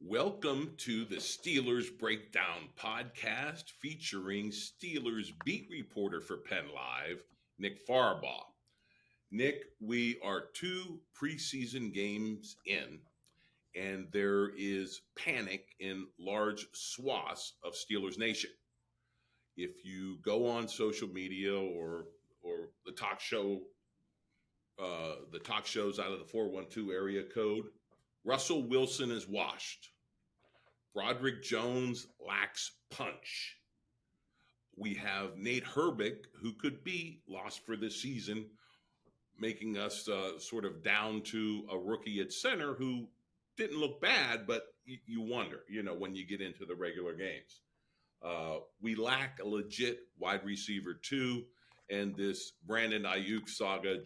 Welcome to the Steelers Breakdown podcast featuring Steelers beat reporter for PennLive, Nick Farabaugh. Nick, we are two preseason games in, and there is panic in large swaths of Steelers Nation. If you go on social media or the talk shows out of the 412 area code, Russell Wilson is washed. Broderick Jones lacks punch. We have Nate Herbig, who could be lost for this season, making us sort of down to a rookie at center who didn't look bad, but you wonder, when you get into the regular games. We lack a legit wide receiver too, and this Brandon Aiyuk saga,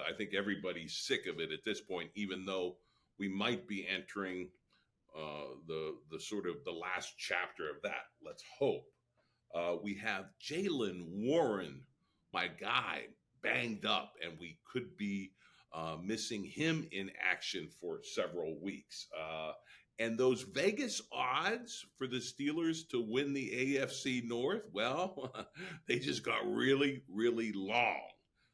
I think everybody's sick of it at this point, even though we might be entering the sort of the last chapter of that. Let's hope. We have Jaylen Warren, my guy, banged up, and we could be missing him in action for several weeks. And those Vegas odds for the Steelers to win the AFC North, well, they just got really, really long.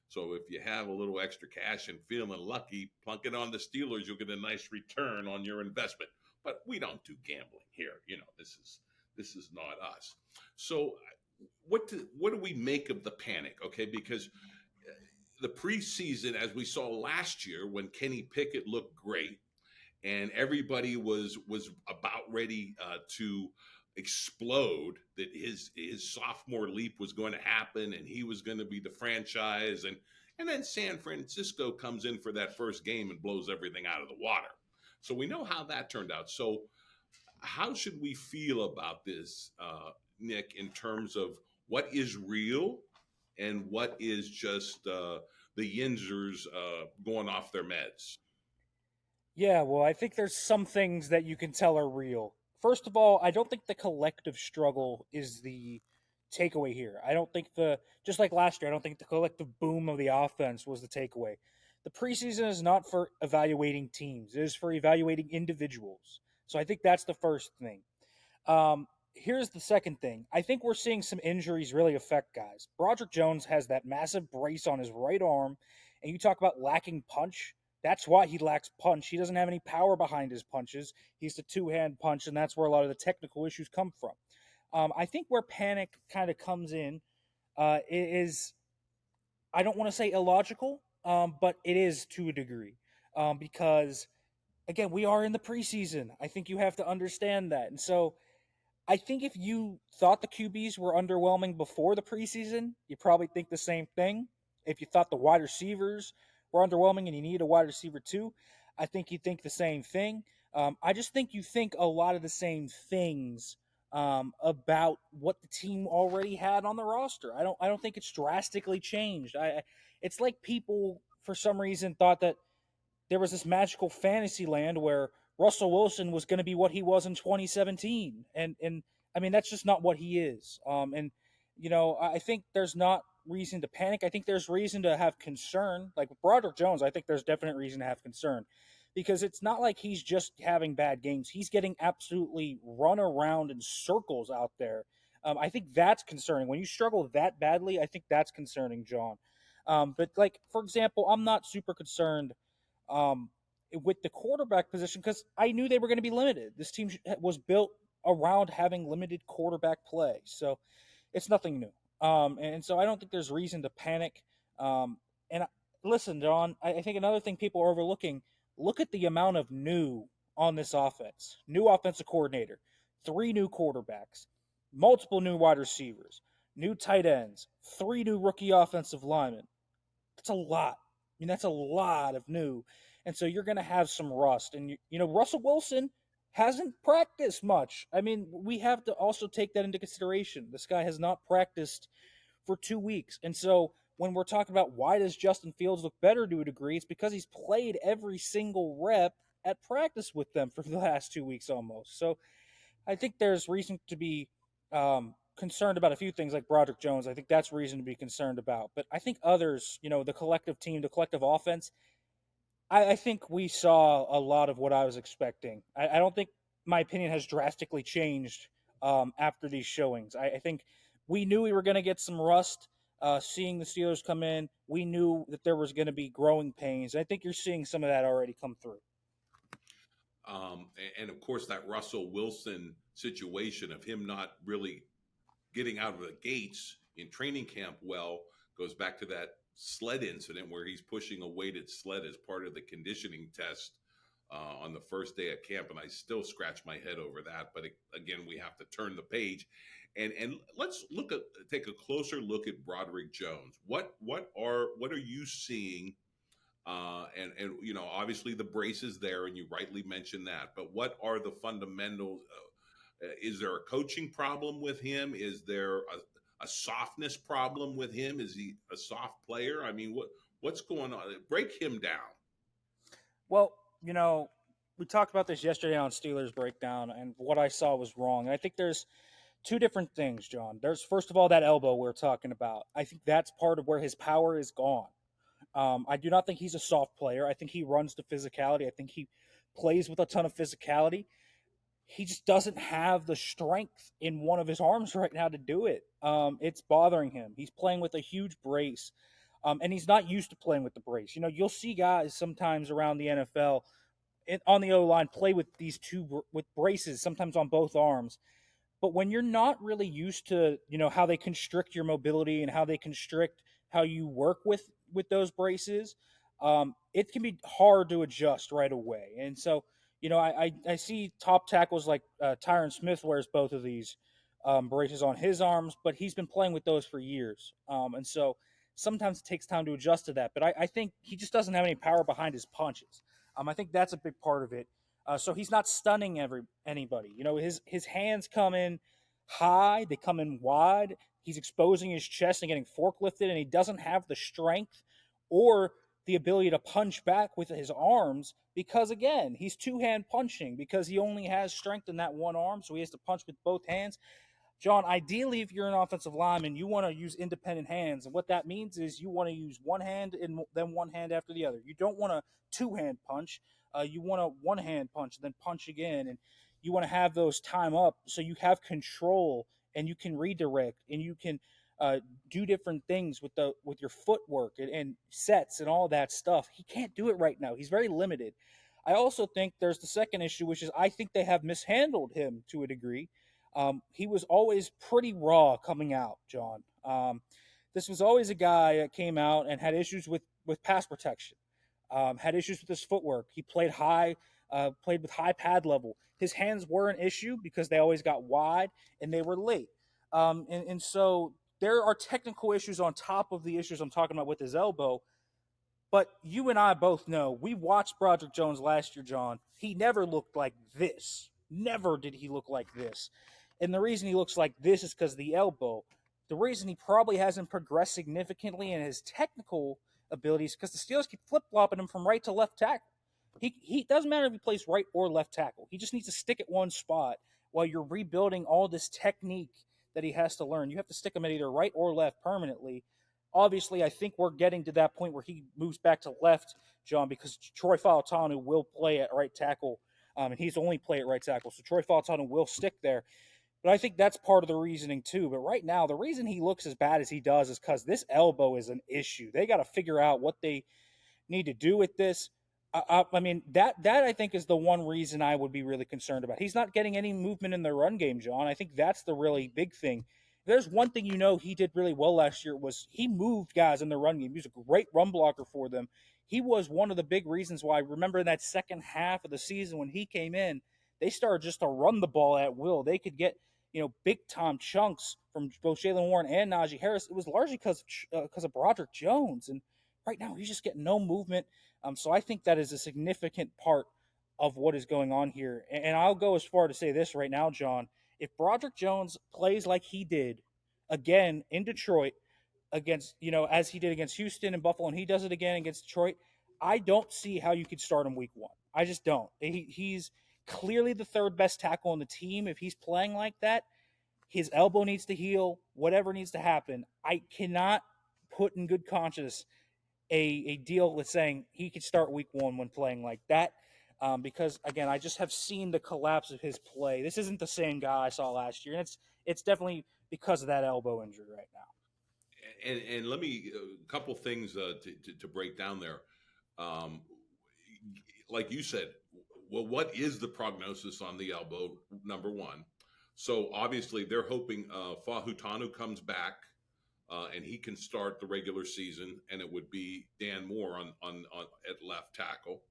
So if you have a little extra cash and feeling lucky, plunk it on the Steelers, you'll get a nice return on your investment. But we don't do gambling here. This is not us. So what do we make of the panic? Okay, because the preseason, as we saw last year, when Kenny Pickett looked great, and everybody was about ready to explode, that his sophomore leap was going to happen, and he was going to be the franchise, and then San Francisco comes in for that first game and blows everything out of the water. So we know how that turned out. So how should we feel about this, Nick, in terms of what is real and what is just the Yinzers going off their meds? Yeah, well, I think there's some things that you can tell are real. First of all, I don't think the collective struggle is the takeaway here. I don't think just like last year, I don't think the collective boom of the offense was the takeaway. The preseason is not for evaluating teams, it is for evaluating individuals. So I think that's the first thing. Here's the second thing. I think we're seeing some injuries really affect guys. Broderick Jones has that massive brace on his right arm, and you talk about lacking punch. That's why he lacks punch. He doesn't have any power behind his punches. He's the two-hand punch, and that's where a lot of the technical issues come from. I think where panic kind of comes in is, I don't want to say illogical, but it is to a degree. Because, again, we are in the preseason. I think you have to understand that. And so I think if you thought the QBs were underwhelming before the preseason, you probably think the same thing. If you thought the wide receivers were underwhelming and you need a wide receiver too, I think you think the same thing. I just think you think a lot of the same things about what the team already had on the roster. I don't think it's drastically changed. It's like people for some reason thought that there was this magical fantasy land where Russell Wilson was going to be what he was in 2017, and I mean that's just not what he is. I think there's not reason to panic. I think there's reason to have concern. Like with Broderick Jones, I think there's definite reason to have concern because it's not like he's just having bad games. He's getting absolutely run around in circles out there. I think that's concerning. When you struggle that badly, I think that's concerning, John. But like, for example, I'm not super concerned with the quarterback position because I knew they were going to be limited. This team was built around having limited quarterback play. So it's nothing new. And so I don't think there's reason to panic. Listen, John, I think another thing people are overlooking, look at the amount of new on this offense. New offensive coordinator, 3 new quarterbacks, multiple new wide receivers, new tight ends, 3 new rookie offensive linemen. That's a lot. I mean, that's a lot of new. And so you're going to have some rust. And, Russell Wilson hasn't practiced much. I mean, we have to also take that into consideration. This guy has not practiced for 2 weeks. And so when we're talking about why does Justin Fields look better to a degree, it's because he's played every single rep at practice with them for the last 2 weeks almost. So I think there's reason to be concerned about a few things like Broderick Jones. I think that's reason to be concerned about. But I think others, the collective team, the collective offense, I think we saw a lot of what I was expecting. I don't think my opinion, has drastically changed after these showings. I think we knew we were going to get some rust. Seeing the Steelers come in, we knew that there was going to be growing pains. I think you're seeing some of that already come through. And of course, that Russell Wilson situation of him not really getting out of the gates in training camp well goes back to that sled incident where he's pushing a weighted sled as part of the conditioning test on the first day of camp. And I still scratch my head over that. But again, we have to turn the page. And let's take a closer look at Broderick Jones. What are you seeing? And you know, obviously the brace is there, and you rightly mentioned that. But what are the fundamentals? Is there a coaching problem with him? Is there a softness problem with him? Is he a soft player? I mean, what's going on? Break him down. Well, you know, we talked about this yesterday on Steelers Breakdown, and what I saw was wrong. And I think there's two different things, John. There's, first of all, that elbow we're talking about. I think that's part of where his power is gone. I do not think he's a soft player. I think he runs to physicality. I think he plays with a ton of physicality. He just doesn't have the strength in one of his arms right now to do it. It's bothering him. He's playing with a huge brace, and he's not used to playing with the brace. You know, you'll see guys sometimes around the NFL on the O-line play with these with braces, sometimes on both arms. But when you're not really used to, you know, how they constrict your mobility and how they constrict how you work with those braces, it can be hard to adjust right away. And so, you know, I see top tackles like Tyron Smith wears both of these braces on his arms, but he's been playing with those for years. And so sometimes it takes time to adjust to that. But I think he just doesn't have any power behind his punches. I think that's a big part of it. So he's not stunning anybody. You know, his hands come in high, they come in wide. He's exposing his chest and getting forklifted, and he doesn't have the strength or the ability to punch back with his arms because, again, he's two-hand punching because he only has strength in that one arm, so he has to punch with both hands. John, ideally, if you're an offensive lineman, you want to use independent hands, and what that means is you want to use one hand and then one hand after the other. You don't want a two-hand punch. You want a one-hand punch, then punch again, and you want to have those time up so you have control and you can redirect and you can do different things with your footwork and sets and all that stuff. He can't do it right now. He's very limited. I also think there's the second issue, which is I think they have mishandled him to a degree. He was always pretty raw coming out, John. This was always a guy that came out and had issues with pass protection, had issues with his footwork. He played played with high pad level. His hands were an issue because they always got wide and they were late. And so there are technical issues on top of the issues I'm talking about with his elbow. But you and I both know, we watched Broderick Jones last year, John. He never looked like this. Never did he look like this. And the reason he looks like this is because of the elbow. The reason he probably hasn't progressed significantly in his technical abilities because the Steelers keep flip-flopping him from right to left tackle. He doesn't matter if he plays right or left tackle. He just needs to stick at one spot while you're rebuilding all this technique that he has to learn. You have to stick him at either right or left permanently. Obviously, I think we're getting to that point where he moves back to left, John, because Troy Fautanu will play at right tackle, and he's only play at right tackle. So Troy Fautanu will stick there. But I think that's part of the reasoning too. But right now, the reason he looks as bad as he does is because this elbow is an issue. They got to figure out what they need to do with this. I mean, that I think is the one reason I would be really concerned about. He's not getting any movement in the run game, John. I think that's the really big thing. If there's one thing you know he did really well last year was he moved guys in the run game. He was a great run blocker for them. He was one of the big reasons why, remember in that second half of the season when he came in, they started just to run the ball at will. They could get, you know, big-time chunks from both Jaylen Warren and Najee Harris. It was largely because of Broderick Jones. And right now, he's just getting no movement. So I think that is a significant part of what is going on here. And I'll go as far to say this right now, John. If Broderick Jones plays like he did again in Detroit against, you know, as he did against Houston and Buffalo, and he does it again against Detroit, I don't see how you could start him week one. I just don't. He's clearly the third best tackle on the team. If he's playing like that, his elbow needs to heal, whatever needs to happen. I cannot put in good conscience a deal with saying he could start week one when playing like that. because again, I just have seen the collapse of his play. This isn't the same guy I saw last year, and it's definitely because of that elbow injury right now. And let me a couple things to break down there. Um, like you said, well, what is the prognosis on the elbow? Number one. So obviously they're hoping Fahutanu comes back and he can start the regular season, and it would be Dan Moore on at left tackle.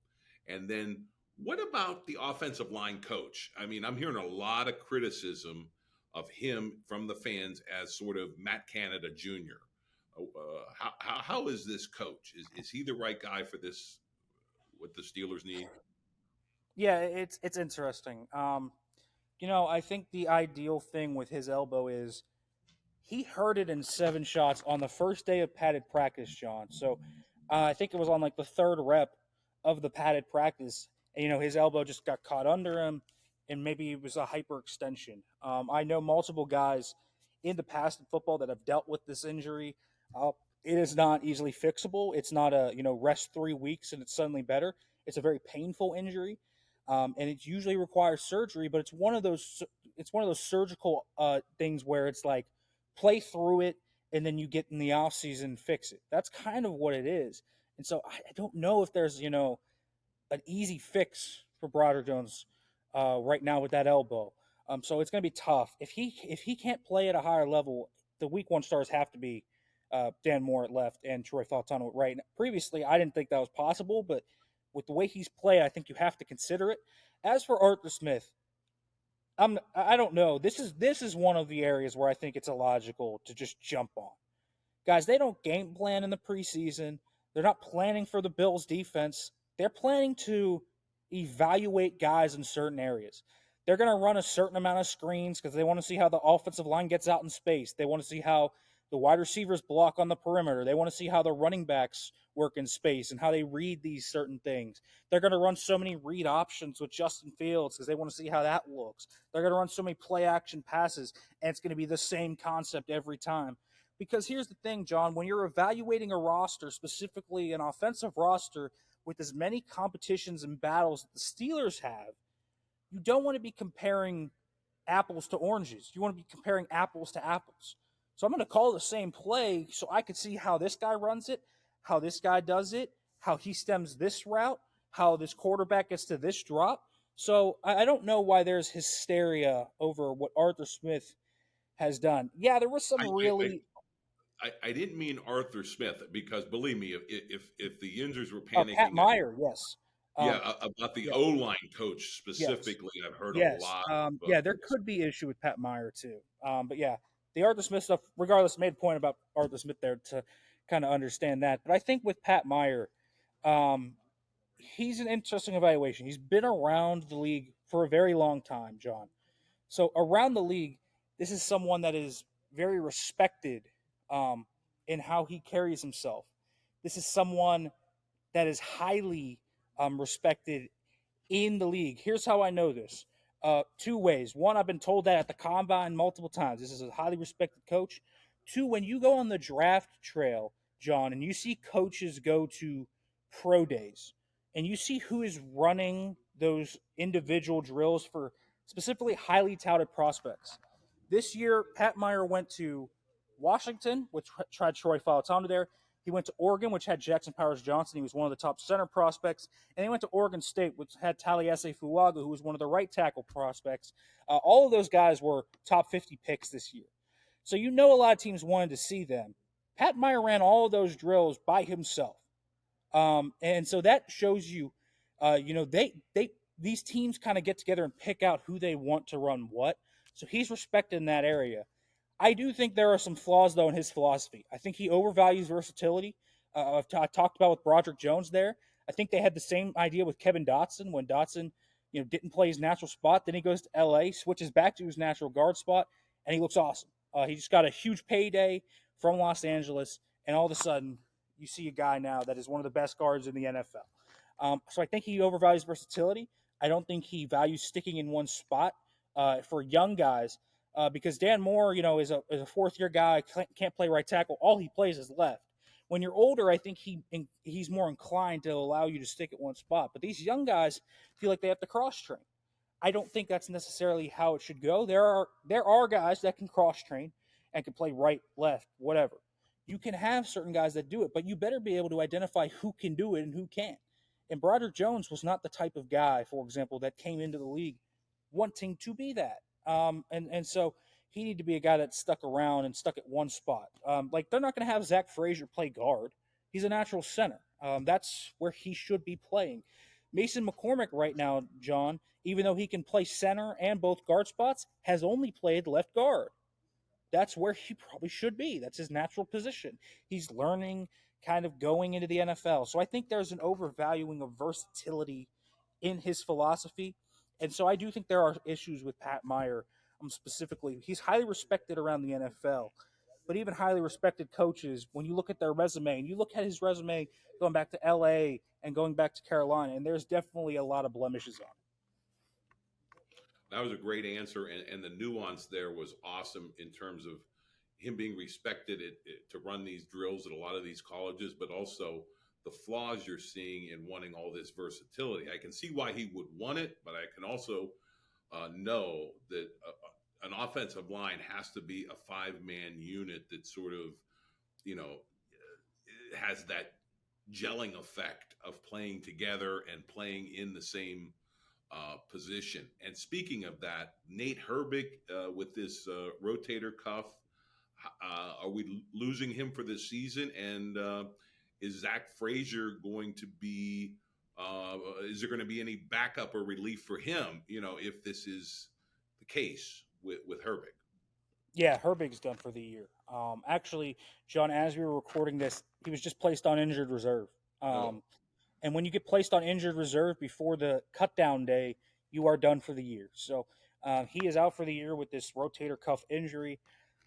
And then what about the offensive line coach? I mean, I'm hearing a lot of criticism of him from the fans as sort of Matt Canada Jr. How is this coach? Is he the right guy for this? What the Steelers need? Yeah, it's interesting. I think the ideal thing with his elbow is he heard it in 7 shots on the first day of padded practice, John. So I think it was on like the 3rd rep of the padded practice. And, his elbow just got caught under him, and maybe it was a hyperextension. I know multiple guys in the past in football that have dealt with this injury. It is not easily fixable. It's not a rest 3 weeks and it's suddenly better. It's a very painful injury, and it usually requires surgery. But it's one of those surgical things where it's like play through it and then you get in the off season fix it. That's kind of what it is. And so I don't know if there's an easy fix for Broderick Jones right now with that elbow. So it's going to be tough if he can't play at a higher level. The week 1 stars have to be Dan Moore at left and Troy Fautano at right. Previously, I didn't think that was possible, but with the way he's played, I think you have to consider it. As for Arthur Smith, I don't know. This is one of the areas where I think it's illogical to just jump on. Guys, they don't game plan in the preseason. They're not planning for the Bills defense. They're planning to evaluate guys in certain areas. They're going to run a certain amount of screens because they want to see how the offensive line gets out in space. They want to see how the wide receivers block on the perimeter. They want to see how the running backs work in space and how they read these certain things. They're going to run so many read options with Justin Fields because they want to see how that looks. They're going to run so many play action passes, and it's going to be the same concept every time. Because here's the thing, John, when you're evaluating a roster, specifically an offensive roster with as many competitions and battles that the Steelers have, you don't want to be comparing apples to oranges. You want to be comparing apples to apples. So I'm going to call the same play so I could see how this guy runs it, how this guy does it, how he stems this route, how this quarterback gets to this drop. So I don't know why there's hysteria over what Arthur Smith has done. Yeah, there was some I didn't mean Arthur Smith because believe me, if the injuries were Pat panicking, Meyer, yes. About the O-line coach specifically, yes. I've heard yes. a lot. There could be issue with Pat Meyer too. But yeah, the Arthur Smith stuff, regardless, made a point about Arthur Smith there to kind of understand that. But I think with Pat Meyer, he's an interesting evaluation. He's been around the league for a very long time, John. So around the league, this is someone that is very respected in how he carries himself. This is someone that is highly respected in the league. Here's how I know this. 2 ways. One, I've been told that at the combine multiple times. This is a highly respected coach. 2, when you go on the draft trail, John, and you see coaches go to pro days, and you see who is running those individual drills for specifically highly touted prospects. This year, Pat Meyer went to Washington, which tried Troy Fautanu there. He went to Oregon, which had Jackson Powers Johnson. He was one of the top center prospects. And he went to Oregon State, which had Taliese Fuaga, who was one of the right tackle prospects. All of those guys were top 50 picks this year. So a lot of teams wanted to see them. Pat Meyer ran all of those drills by himself. And so that shows you, these teams kind of get together and pick out who they want to run what. So he's respected in that area. I do think there are some flaws, though, in his philosophy. I think he overvalues versatility. I talked about with Broderick Jones there. I think they had the same idea with Kevin Dotson when Dotson, didn't play his natural spot. Then he goes to L.A., switches back to his natural guard spot, and he looks awesome. He just got a huge payday from Los Angeles, and all of a sudden you see a guy now that is one of the best guards in the NFL. So I think he overvalues versatility. I don't think he values sticking in one spot for young guys. Because Dan Moore, is a 4th-year guy, can't play right tackle. All he plays is left. When you're older, I think he's more inclined to allow you to stick at one spot. But these young guys feel like they have to cross train. I don't think that's necessarily how it should go. There are guys that can cross train and can play right, left, whatever. You can have certain guys that do it, but you better be able to identify who can do it and who can't. And Broderick Jones was not the type of guy, for example, that came into the league wanting to be that. And so he needed to be a guy that stuck around and stuck at one spot. Like they're not going to have Zach Frazier play guard. He's a natural center. That's where he should be playing. Mason McCormick right now, John, even though he can play center and both guard spots, has only played left guard. That's where he probably should be. That's his natural position. He's learning, kind of going into the NFL. So I think there's an overvaluing of versatility in his philosophy. And so I do think there are issues with Pat Meyer specifically. He's highly respected around the NFL, but even highly respected coaches, when you look at their resume and you look at his resume going back to LA and going back to Carolina, and there's definitely a lot of blemishes on it. That was a great answer, and the nuance there was awesome in terms of him being respected to run these drills at a lot of these colleges, but also the flaws you're seeing in wanting all this versatility. I can see why he would want it, but I can also know that an offensive line has to be a 5-man unit that sort of, has that gelling effect of playing together and playing in the same position. And speaking of that, Nate Herbig with this rotator cuff, are we losing him for this season? And is Zach Frazier going to be? Is there going to be any backup or relief for him? If this is the case with Herbig. Yeah, Herbig's done for the year. Actually, John, as we were recording this, he was just placed on injured reserve. And when you get placed on injured reserve before the cutdown day, you are done for the year. So he is out for the year with this rotator cuff injury.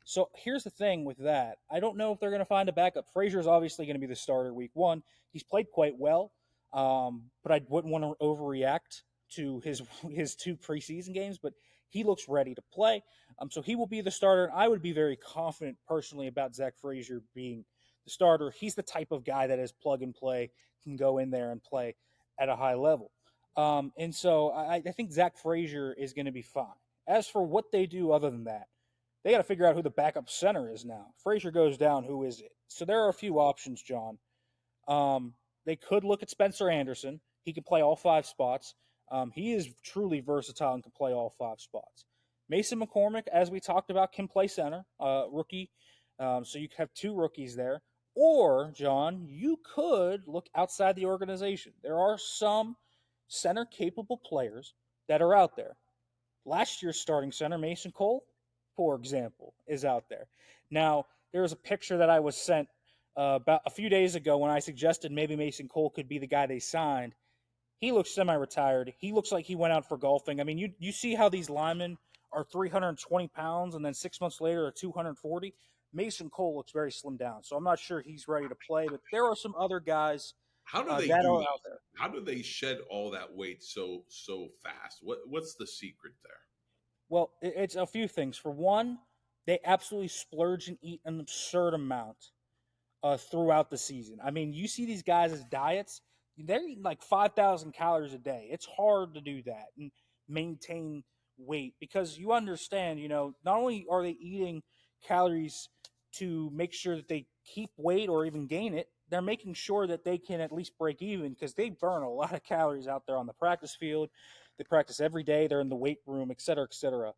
So here's the thing with that. I don't know if they're going to find a backup. Frazier is obviously going to be the starter week 1. He's played quite well, but I wouldn't want to overreact to his 2 preseason games, but he looks ready to play. So he will be the starter, and I would be very confident personally about Zach Frazier being the starter. He's the type of guy that is plug and play, can go in there and play at a high level. And so I think Zach Frazier is going to be fine. As for what they do other than that, they got to figure out who the backup center is now. Frazier goes down, who is it? So there are a few options, John. They could look at Spencer Anderson. He can play all 5 spots. He is truly versatile and can play all 5 spots. Mason McCormick, as we talked about, can play center, rookie. So you have 2 rookies there. Or, John, you could look outside the organization. There are some center-capable players that are out there. Last year's starting center, Mason Cole, for example, is out there. Now, there was a picture that I was sent about a few days ago when I suggested maybe Mason Cole could be the guy they signed. He looks semi-retired. He looks like he went out for golfing. I mean, you see how these linemen are 320 pounds and then 6 months later are 240. Mason Cole looks very slimmed down, so I'm not sure he's ready to play. But there are some other guys How do they that do are that? out there. How do they shed all that weight so fast? What's the secret there? Well, it's a few things. For one, they absolutely splurge and eat an absurd amount throughout the season. I mean, you see these guys' diets, they're eating like 5,000 calories a day. It's hard to do that and maintain weight because you understand, not only are they eating calories to make sure that they keep weight or even gain it, they're making sure that they can at least break even because they burn a lot of calories out there on the practice field. They practice every day. They're in the weight room, et cetera, et cetera.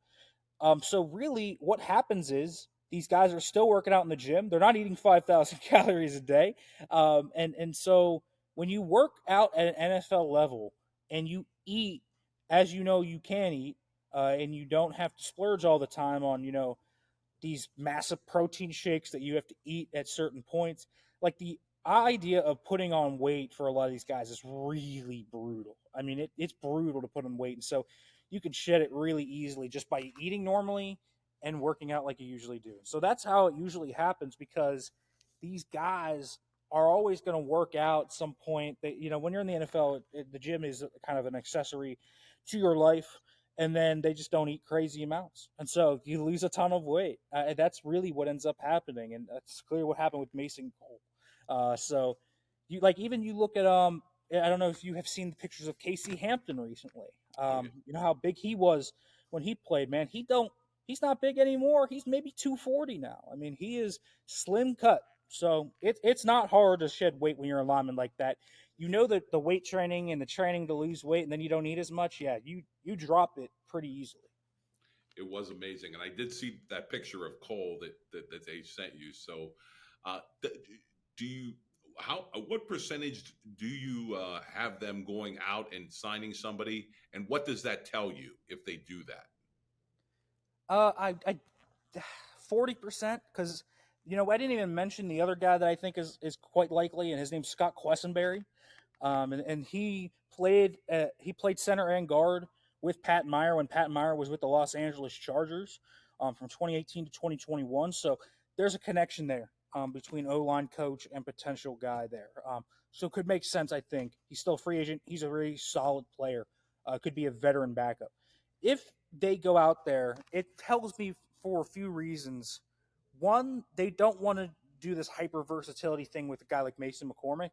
So really what happens is these guys are still working out in the gym. They're not eating 5,000 calories a day. And so when you work out at an NFL level and you eat as you know you can eat, and you don't have to splurge all the time on, these massive protein shakes that you have to eat at certain points. Like the idea of putting on weight for a lot of these guys is really brutal. I mean, it's brutal to put on weight. And so you can shed it really easily just by eating normally and working out like you usually do. So that's how it usually happens because these guys are always going to work out at some point. When you're in the NFL, the gym is kind of an accessory to your life. And then they just don't eat crazy amounts. And so you lose a ton of weight. That's really what ends up happening. And that's clearly what happened with Mason Cole. So you like even you look at I don't know if you have seen the pictures of Casey Hampton recently. Oh yeah. You know how big he was when he played. Man, he's not big anymore. He's maybe 240 now. I mean, he is slim cut. So it's not hard to shed weight when you're a lineman like that. You know that the weight training and the training to lose weight, and then you don't need as much. Yeah, you drop it pretty easily. It was amazing, and I did see that picture of Cole that they sent you. So, do you how what percentage do you have them going out and signing somebody, and what does that tell you if they do that? I 40% because I didn't even mention the other guy that I think is quite likely, and his name's Scott Quessenberry. And he played center and guard with Pat Meyer when Pat Meyer was with the Los Angeles Chargers from 2018 to 2021. So there's a connection there between O-line coach and potential guy there. So it could make sense, I think. He's still a free agent. He's a really solid player. Could be a veteran backup. If they go out there, it tells me for a few reasons. One, they don't want to do this hyper versatility thing with a guy like Mason McCormick.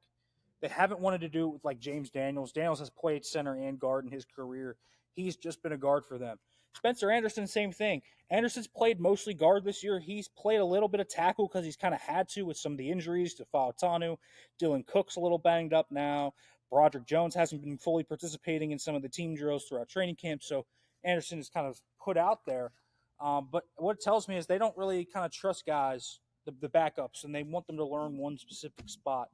They haven't wanted to do it with like James Daniels. Daniels has played center and guard in his career. He's just been a guard for them. Spencer Anderson, same thing. Anderson's played mostly guard this year. He's played a little bit of tackle because he's kind of had to with some of the injuries to Fautanu. Dylan Cook's a little banged up now. Broderick Jones hasn't been fully participating in some of the team drills throughout training camp, so Anderson is kind of put out there. But what it tells me is they don't really kind of trust guys, the backups, and they want them to learn one specific spot.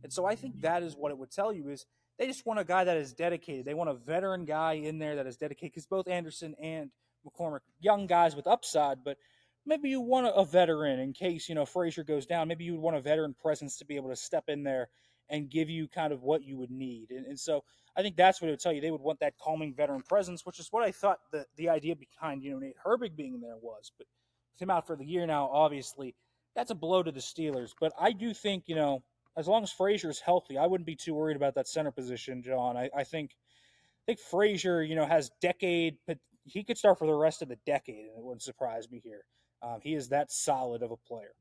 And so I think that is what it would tell you is they just want a guy that is dedicated. They want a veteran guy in there that is dedicated because both Anderson and McCormick, young guys with upside, but maybe you want a veteran in case, Frazier goes down. Maybe you would want a veteran presence to be able to step in there and give you kind of what you would need. And so I think that's what it would tell you. They would want that calming veteran presence, which is what I thought the idea behind, Nate Herbig being there was. But with him out for the year now, obviously, that's a blow to the Steelers. But I do think, as long as Frazier is healthy, I wouldn't be too worried about that center position, John. I think Frazier, has decade, but he could start for the rest of the decade, and it wouldn't surprise me here. He is that solid of a player.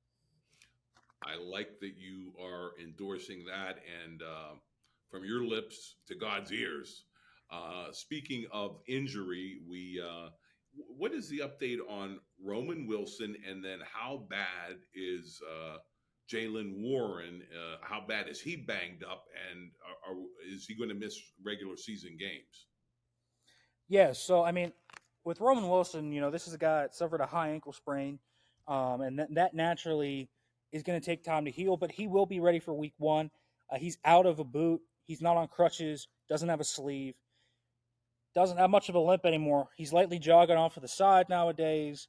I like that you are endorsing that, and from your lips to God's ears. Speaking of injury, what is the update on Roman Wilson, and then how bad is Jalen Warren? How bad is he banged up, and is he going to miss regular season games? Yeah, so I mean, with Roman Wilson, this is a guy that suffered a high ankle sprain, and that naturally is going to take time to heal. But he will be ready for Week 1. He's out of a boot. He's not on crutches. Doesn't have a sleeve. Doesn't have much of a limp anymore. He's lightly jogging off to the side nowadays.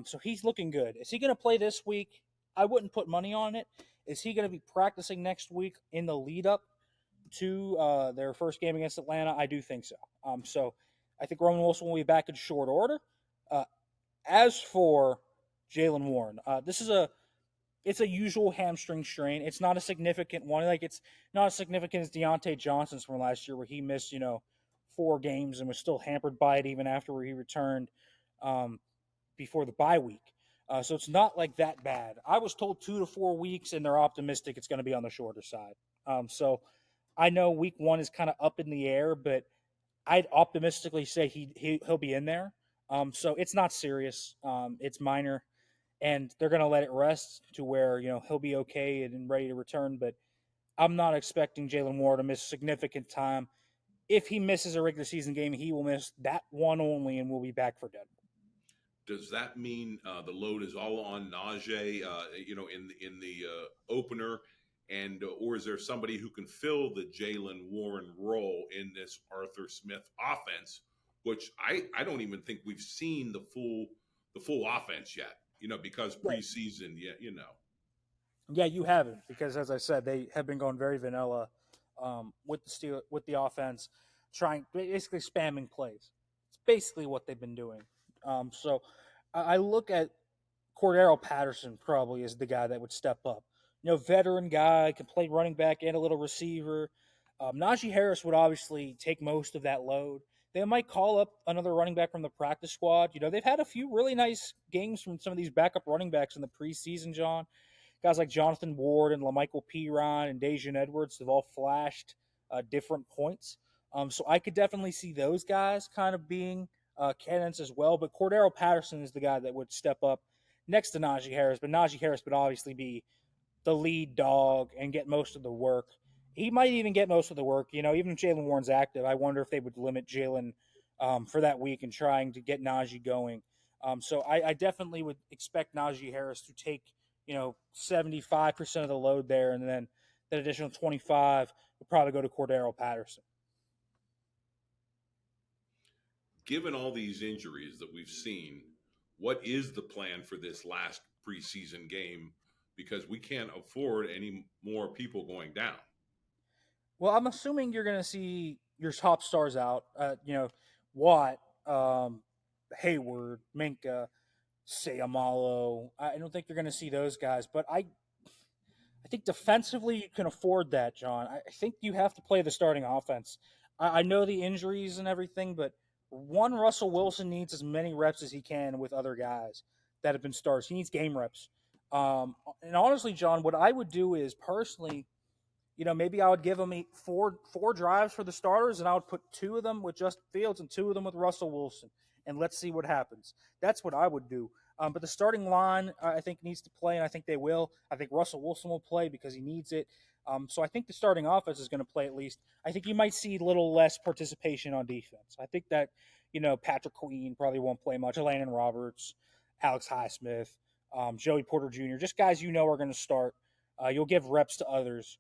So he's looking good. Is he going to play this week? I wouldn't put money on it. Is he going to be practicing next week in the lead up to their first game against Atlanta? I do think so. So I think Roman Wilson will be back in short order. Uh, as for Jalen Warren, it's a usual hamstring strain. It's not a significant one. Like it's not as significant as Deontay Johnson's from last year, where he missed 4 games and was still hampered by it even after he returned before the bye week. So it's not like that bad. I was told 2 to 4 weeks, and they're optimistic it's going to be on the shorter side. So I know Week 1 is kind of up in the air, but I'd optimistically say he'll be in there. So it's not serious. It's minor, and they're going to let it rest to where he'll be okay and ready to return. But I'm not expecting Jalen Warren to miss significant time. If he misses a regular season game, he will miss that one only, and we'll be back for Denver. Does that mean the load is all on Najee, in the opener, and or is there somebody who can fill the Jalen Warren role in this Arthur Smith offense, which I don't even think we've seen the full offense yet, because preseason, Yeah, you haven't, because as I said, they have been going very vanilla with the offense, trying basically spamming plays. It's basically what they've been doing. So I look at Cordero Patterson probably as the guy that would step up. Veteran guy, can play running back and a little receiver. Najee Harris would obviously take most of that load. They might call up another running back from the practice squad. They've had a few really nice games from some of these backup running backs in the preseason, John. Guys like Jonathan Ward and LaMichael Piron and Dejan Edwards have all flashed different points. So I could definitely see those guys kind of being candidates as well. But Cordero Patterson is the guy that would step up next to Najee Harris. But Najee Harris would obviously be the lead dog and get most of the work. He might even get most of the work. Even if Jalen Warren's active, I wonder if they would limit Jalen for that week and trying to get Najee going. So I definitely would expect Najee Harris to take 75% of the load there, and then that additional 25 would probably go to Cordero Patterson. Given all these injuries that we've seen, what is the plan for this last preseason game? Because we can't afford any more people going down. Well, I'm assuming you're going to see your top stars out. Watt, Hayward, Minka, Sayamalo. I don't think you're going to see those guys, but I think defensively you can afford that, John. I think you have to play the starting offense. I know the injuries and everything, but Russell Wilson needs as many reps as he can with other guys that have been stars. He needs game reps. And honestly, John, what I would do is personally, maybe I would give him four drives for the starters, and I would put 2 of them with Justin Fields and 2 of them with Russell Wilson, and let's see what happens. That's what I would do. But the starting line, I think, needs to play, and I think they will. I think Russell Wilson will play because he needs it. So I think the starting offense is going to play at least. I think you might see a little less participation on defense. I think that, Patrick Queen probably won't play much. Landon Roberts, Alex Highsmith, Joey Porter Jr., just guys are going to start. You'll give reps to others.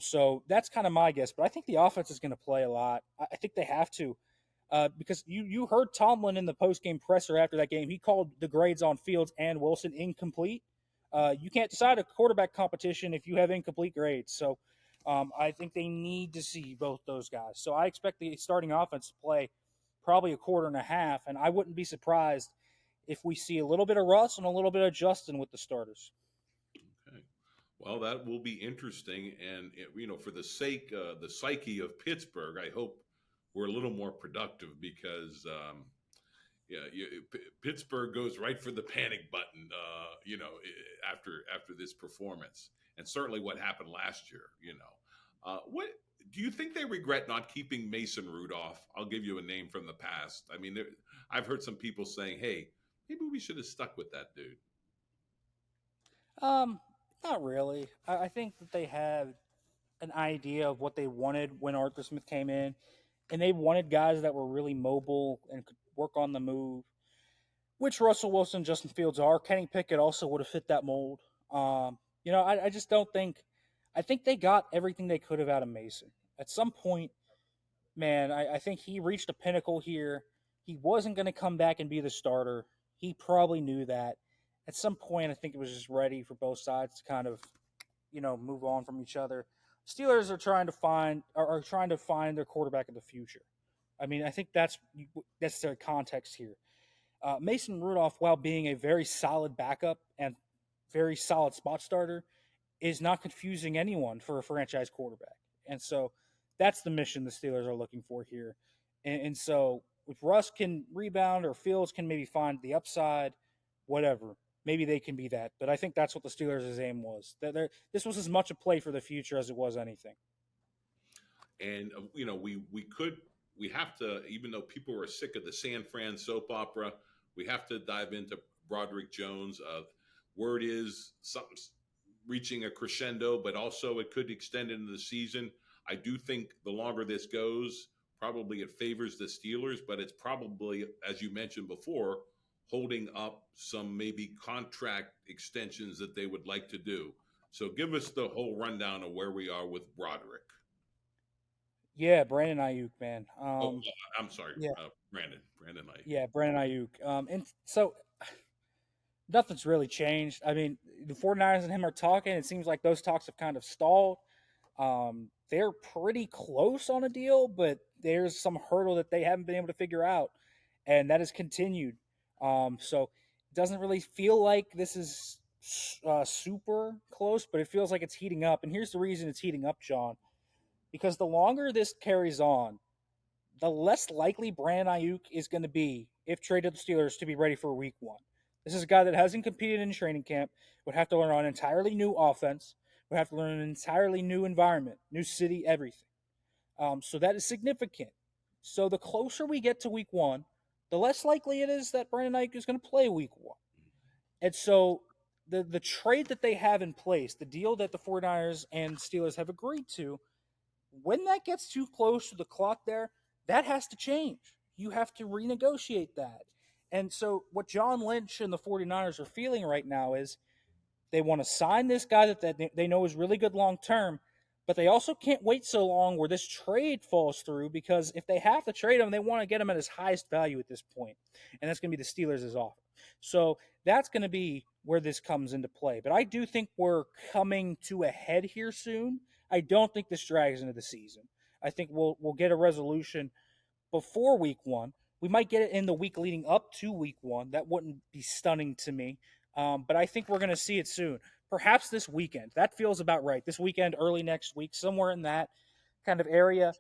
So that's kind of my guess. But I think the offense is going to play a lot. I think they have to. Because you heard Tomlin in the post-game presser after that game. He called the grades on Fields and Wilson incomplete. You can't decide a quarterback competition if you have incomplete grades. So I think they need to see both those guys. So I expect the starting offense to play probably a quarter and a half, and I wouldn't be surprised if we see a little bit of Russ and a little bit of Justin with the starters. Okay. Well, that will be interesting. And, for the psyche of Pittsburgh, I hope we're a little more productive because, Pittsburgh goes right for the panic button, after this performance, and certainly what happened last year. What do you think they regret not keeping Mason Rudolph? I'll give you a name from the past. I mean, I've heard some people saying, "Hey, maybe we should have stuck with that dude." Not really. I think that they had an idea of what they wanted when Arthur Smith came in, and they wanted guys that were really mobile and could work on the move, which Russell Wilson, Justin Fields are. Kenny Pickett also would have fit that mold. I just don't think. I think they got everything they could have out of Mason. At some point, man, I think he reached a pinnacle here. He wasn't going to come back and be the starter. He probably knew that. At some point, I think it was just ready for both sides to kind of, move on from each other. Steelers are trying to find their quarterback of the future. I mean, I think that's their context here. Mason Rudolph, while being a very solid backup and very solid spot starter, is not confusing anyone for a franchise quarterback. And so that's the mission the Steelers are looking for here. And so if Russ can rebound or Fields can maybe find the upside, whatever, maybe they can be that. But I think that's what the Steelers' aim was. This was as much a play for the future as it was anything. And, we have to, even though people are sick of the San Fran soap opera, we have to dive into Broderick Jones. Word is something's reaching a crescendo, but also it could extend into the season. I do think the longer this goes, probably it favors the Steelers, but it's probably, as you mentioned before, holding up some maybe contract extensions that they would like to do. So give us the whole rundown of where we are with Broderick. Yeah, Brandon Aiyuk, man. I'm sorry, yeah. Brandon Aiyuk. Yeah, Brandon Aiyuk. And so nothing's really changed. I mean, the 49ers and him are talking. It seems like those talks have kind of stalled. They're pretty close on a deal, but there's some hurdle that they haven't been able to figure out, and that has continued. So it doesn't really feel like this is super close, but it feels like it's heating up. And here's the reason it's heating up, John. Because the longer this carries on, the less likely Brandon Aiyuk is going to be, if traded to the Steelers, to be ready for week 1. This is a guy that hasn't competed in training camp, would have to learn an entirely new offense, would have to learn an entirely new environment, new city, everything. So that is significant. So the closer we get to week one, the less likely it is that Brandon Aiyuk is going to play week one. And so the trade that they have in place, the deal that the 49ers and Steelers have agreed to, when that gets too close to the clock there, that has to change. You have to renegotiate that. And so what John Lynch and the 49ers are feeling right now is they want to sign this guy that they know is really good long term, but they also can't wait so long where this trade falls through, because if they have to trade him, they want to get him at his highest value at this point, and that's going to be the Steelers' offer. So that's going to be where this comes into play. But I do think we're coming to a head here soon. I don't think this drags into the season. I think we'll get a resolution before week one. We might get it in the week leading up to week one. That wouldn't be stunning to me. But I think we're going to see it soon. Perhaps this weekend. That feels about right. This weekend, early next week, somewhere in that kind of area.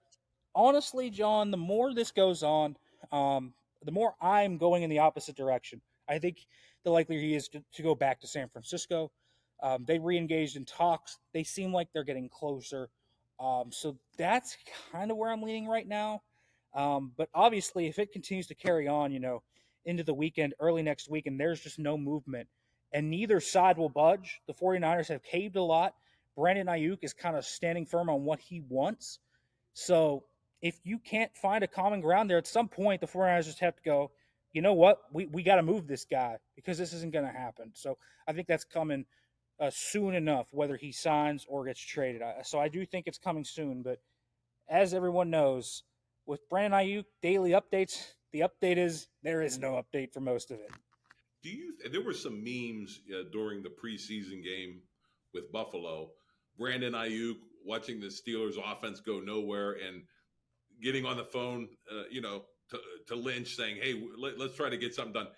Honestly, John, the more this goes on, the more I'm going in the opposite direction. I think the likelier he is to go back to San Francisco. They re-engaged in talks. They seem like they're getting closer. So that's kind of where I'm leaning right now. But obviously, if it continues to carry on, into the weekend, early next week, and there's just no movement, and neither side will budge. The 49ers have caved a lot. Brandon Aiyuk is kind of standing firm on what he wants. So if you can't find a common ground there, at some point, the 49ers just have to go, you know what? We got to move this guy, because this isn't going to happen. So I think that's coming soon enough, whether he signs or gets traded. So I do think it's coming soon. But as everyone knows, with Brandon Aiyuk daily updates, the update is there is no update for most of it. There were some memes during the preseason game with Buffalo, Brandon Aiyuk watching the Steelers offense go nowhere and getting on the phone, to Lynch saying, "Hey, let's try to get something done."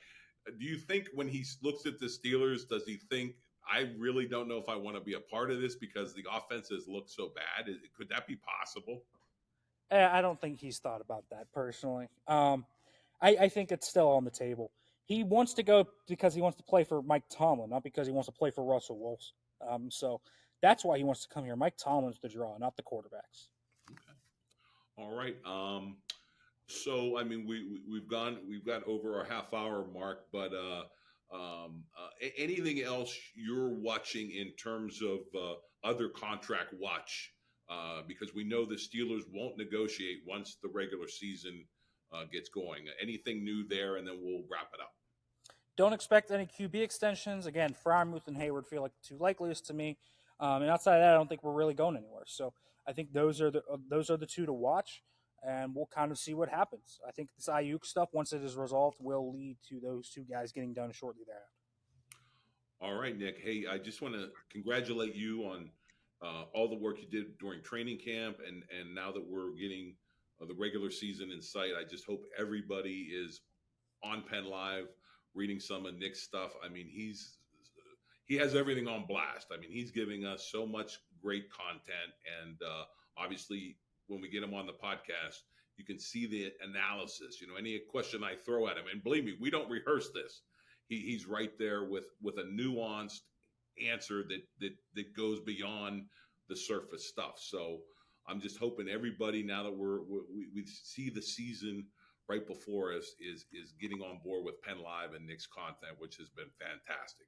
Do you think when he looks at the Steelers, does he think, I really don't know if I want to be a part of this because the offenses look so bad? Could that be possible? I don't think he's thought about that personally. I think it's still on the table. He wants to go because he wants to play for Mike Tomlin, not because he wants to play for Russell Wilson. So that's why he wants to come here. Mike Tomlin's the draw, not the quarterbacks. Okay. All right. So I mean, we've got over our half hour mark, but anything else you're watching in terms of other contract watch? Because we know the Steelers won't negotiate once the regular season gets going. Anything new there, and then we'll wrap it up. Don't expect any QB extensions. Again, Freiermuth and Hayward feel like the two likeliest to me. And outside of that, I don't think we're really going anywhere. So I think those are the two to watch, and we'll kind of see what happens. I think this Aiyuk stuff, once it is resolved, will lead to those two guys getting done shortly thereafter. All right, Nick. Hey, I just want to congratulate you on all the work you did during training camp, and now that we're getting the regular season in sight, I just hope everybody is on PennLive reading some of Nick's stuff. I mean, he has everything on blast. I mean, he's giving us so much great content, and obviously, when we get him on the podcast, you can see the analysis. Any question I throw at him, and believe me, we don't rehearse this. He's right there with a nuanced answer that goes beyond the surface stuff. So I'm just hoping everybody, now that we see the season right before us, is getting on board with PennLive and Nick's content, which has been fantastic.